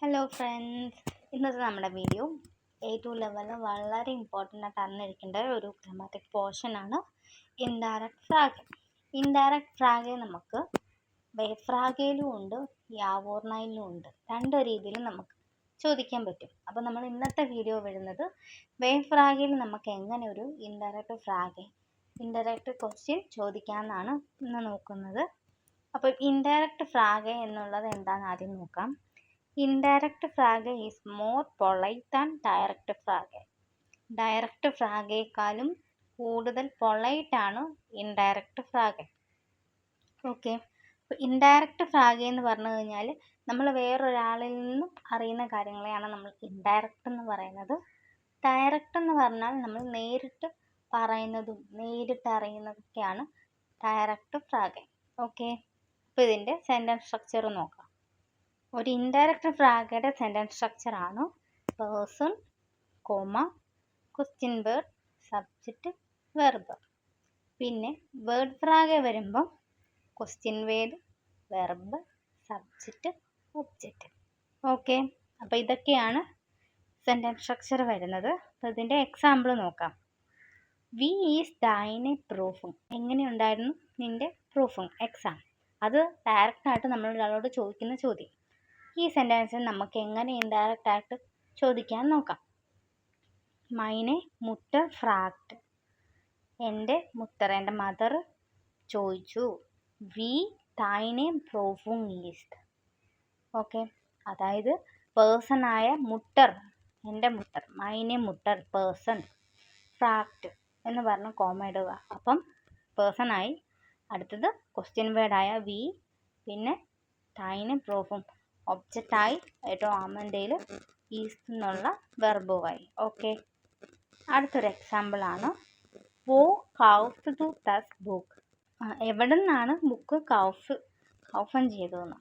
Hello friends, ഇന്നത്തെ നമ്മുടെ video A2 ലെവലിൽ വളരെ ഇമ്പോർട്ടൻ്റ് ആയിട്ട് അറിഞ്ഞിരിക്കേണ്ട ഒരു ഗ്രാമാറ്റിക് പോർഷനാണ് ഇൻഡയറക്റ്റ് ഫ്രാഗെ. ഇൻഡയറക്റ്റ് ഫ്രാഗെ നമുക്ക് വേവ് ഫ്രാഗയിലും ഉണ്ട്, യാവോർണയിലും ഉണ്ട്. രണ്ട് രീതിയിലും നമുക്ക് ചോദിക്കാൻ പറ്റും. അപ്പോൾ നമ്മൾ ഇന്നത്തെ വീഡിയോ വരുന്നത് വേവ് ഫ്രാഗയിൽ നമുക്ക് എങ്ങനെ ഒരു ഇൻഡയറക്റ്റ് ക്വസ്റ്റ്യൻ ചോദിക്കാമെന്നാണ് ഇന്ന് നോക്കുന്നത്. അപ്പോൾ ഇൻഡയറക്റ്റ് ഫ്രാഗെ എന്നുള്ളത് എന്താണെന്ന് ആദ്യം നോക്കാം. Indirect frage is more polite than direct frage. Direct ഫ്രാഗയേക്കാളും കൂടുതൽ പൊളൈറ്റ് ആണ് ഇൻഡയറക്റ്റ് ഫ്രാഗെ. ഓക്കെ, അപ്പോൾ ഇൻഡയറക്റ്റ് ഫ്രാഗെ എന്ന് പറഞ്ഞു കഴിഞ്ഞാൽ നമ്മൾ വേറൊരാളിൽ നിന്നും അറിയുന്ന കാര്യങ്ങളെയാണ് നമ്മൾ ഇൻഡയറക്റ്റ് എന്ന് പറയുന്നത്. ഡയറക്റ്റ് എന്ന് പറഞ്ഞാൽ നമ്മൾ നേരിട്ട് പറയുന്നതും നേരിട്ട് അറിയുന്നതൊക്കെയാണ് ഡയറക്റ്റ് ഫ്രാഗെ. ഓക്കെ, അപ്പോൾ ഇതിൻ്റെ സെൻറ്റൻസ് സ്ട്രക്ചർ നോക്കാം. ഒരു ഇൻഡയറക്റ്റ് ഫ്രാഗയുടെ സെൻറ്റൻസ് സ്ട്രക്ചറാണ് person, question word, subject, verb. പിന്നെ വേർഡ് ഫ്രാഗെ വരുമ്പം question word, verb, subject, object. Okay, അപ്പോൾ ഇതൊക്കെയാണ് സെൻറ്റൻസ് സ്ട്രക്ചർ വരുന്നത്. അപ്പോൾ ഇതിൻ്റെ എക്സാമ്പിൾ നോക്കാം. വി ഈസ് ദൈനെ പ്രൂഫും. എങ്ങനെയുണ്ടായിരുന്നു നിൻ്റെ പ്രൂഫും എക്സാം? അത് ഡയറക്റ്റായിട്ട് നമ്മൾ ഒരാളോട് ചോദിക്കുന്ന ചോദ്യം. ഈ സെൻറ്റൻസിൽ നമുക്ക് എങ്ങനെ ഇൻഡയറക്റ്റ് ആയിട്ട് ചോദിക്കാൻ നോക്കാം. മൈനെ മുട്ടർ ഫ്രാഗ്ഡ്. എൻ്റെ മദർ ചോദിച്ചു. വി ദൈനെ പ്രൂഫും ഈസ്റ്റ്. ഓക്കെ, അതായത് പേഴ്സണായ മുട്ടർ, എൻ്റെ മുട്ടർ, മൈനെ മുട്ടർ പേഴ്സൺ, ഫ്രാഗ്ഡ് എന്ന് പറഞ്ഞ് കോമ ഇടുക. അപ്പം പേഴ്സണായി, അടുത്തത് ക്വസ്റ്റ്യൻ വേർഡായ വി, പിന്നെ ദൈനെ പ്രൂഫും ഒബ്ജക്റ്റായി ഏറ്റവും ആമൻ്റെയിൽ ഈസ്റ്റ് എന്നുള്ള വെർബുമായി. ഓക്കെ, അടുത്തൊരു എക്സാമ്പിളാണ് വോ കൗഫ് ടു ദസ് ബുക്ക്. എവിടെ നിന്നാണ് ബുക്ക് കൗഫൻ ചെയ്തതെന്ന്.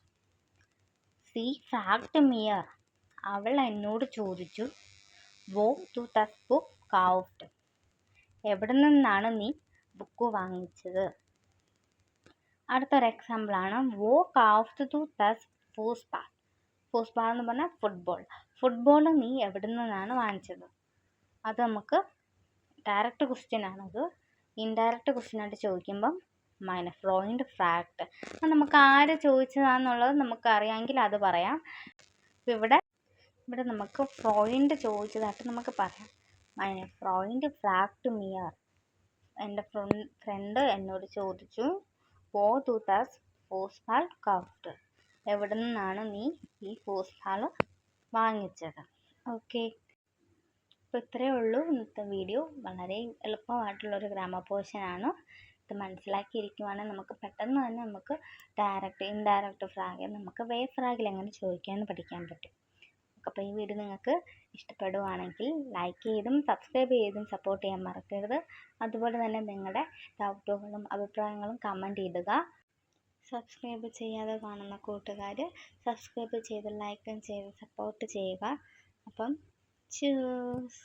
സി ഫ്രാഗ്ഡ് മിയർ. അവൾ എന്നോട് ചോദിച്ചു. വോ ടു ദസ് ബുക്ക് കൗഫ്ഡ്. എവിടെ നിന്നാണ് നീ ബുക്ക് വാങ്ങിച്ചത്? അടുത്തൊരു എക്സാമ്പിളാണ് വോ കൗഫ്ഡ് ടു ദസ് ഫൂസ്ബാൾ. ഫൂസ്ബാൾ എന്ന് പറഞ്ഞാൽ ഫുട്ബോൾ നീ എവിടെ നിന്നാണ് വാങ്ങിച്ചത്? അത് നമുക്ക് ഡയറക്റ്റ് ക്വസ്റ്റ്യൻ ആണത്. ഇൻഡയറക്റ്റ് ക്വസ്റ്റ്യൻ ആയിട്ട് ചോദിക്കുമ്പം മൈനെ ഫ്രോയിൻഡ് ഫ്രാഗ്ഡ്. അത് നമുക്ക് ആര് ചോദിച്ചതാണെന്നുള്ളത് നമുക്ക് അറിയാമെങ്കിൽ അത് പറയാം. ഇവിടെ നമുക്ക് ഫ്രോയിൻഡ് ചോദിച്ചതായിട്ട് നമുക്ക് പറയാം. മൈനെ ഫ്രോയിൻഡ് ഫ്രാഗ്ഡ് മിയർ. എൻ്റെ ഫ്രണ്ട് എന്നോട് ചോദിച്ചു. വോ ടു ദസ് ഫൂസ്ബാൾ കൗഫ്ഡ്. എവിടെ നിന്നാണ് നീ ഈ ഫൂസ്ബാൾ വാങ്ങിച്ചത്? ഓക്കെ, അപ്പോൾ ഇത്രയേ ഉള്ളൂ ഇന്നത്തെ വീഡിയോ. വളരെ എളുപ്പമായിട്ടുള്ളൊരു ഗ്രാമർ പോർഷനാണ്. ഇത് മനസ്സിലാക്കിയിരിക്കുവാണെങ്കിൽ നമുക്ക് പെട്ടെന്ന് തന്നെ നമുക്ക് ഇൻഡയറക്റ്റ് ഫ്രാഗെ നമുക്ക് വേവ് ഫ്രാഗിൽ എങ്ങനെ ചോദിക്കാമെന്ന് പഠിക്കാൻ പറ്റും. അപ്പോൾ ഈ വീഡിയോ നിങ്ങൾക്ക് ഇഷ്ടപ്പെടുവാണെങ്കിൽ ലൈക്ക് ചെയ്തും സബ്സ്ക്രൈബ് ചെയ്തും സപ്പോർട്ട് ചെയ്യാൻ മറക്കരുത്. അതുപോലെ തന്നെ നിങ്ങളുടെ ഡൗട്ടുകളും അഭിപ്രായങ്ങളും കമൻറ്റ് ഇടുക. സബ്സ്ക്രൈബ് ചെയ്യാതെ കാണുന്ന കൂട്ടുകാർ സബ്സ്ക്രൈബ് ചെയ്ത് ലൈക്കും ചെയ്ത് സപ്പോർട്ട് ചെയ്യുക. അപ്പം ചൂസ്.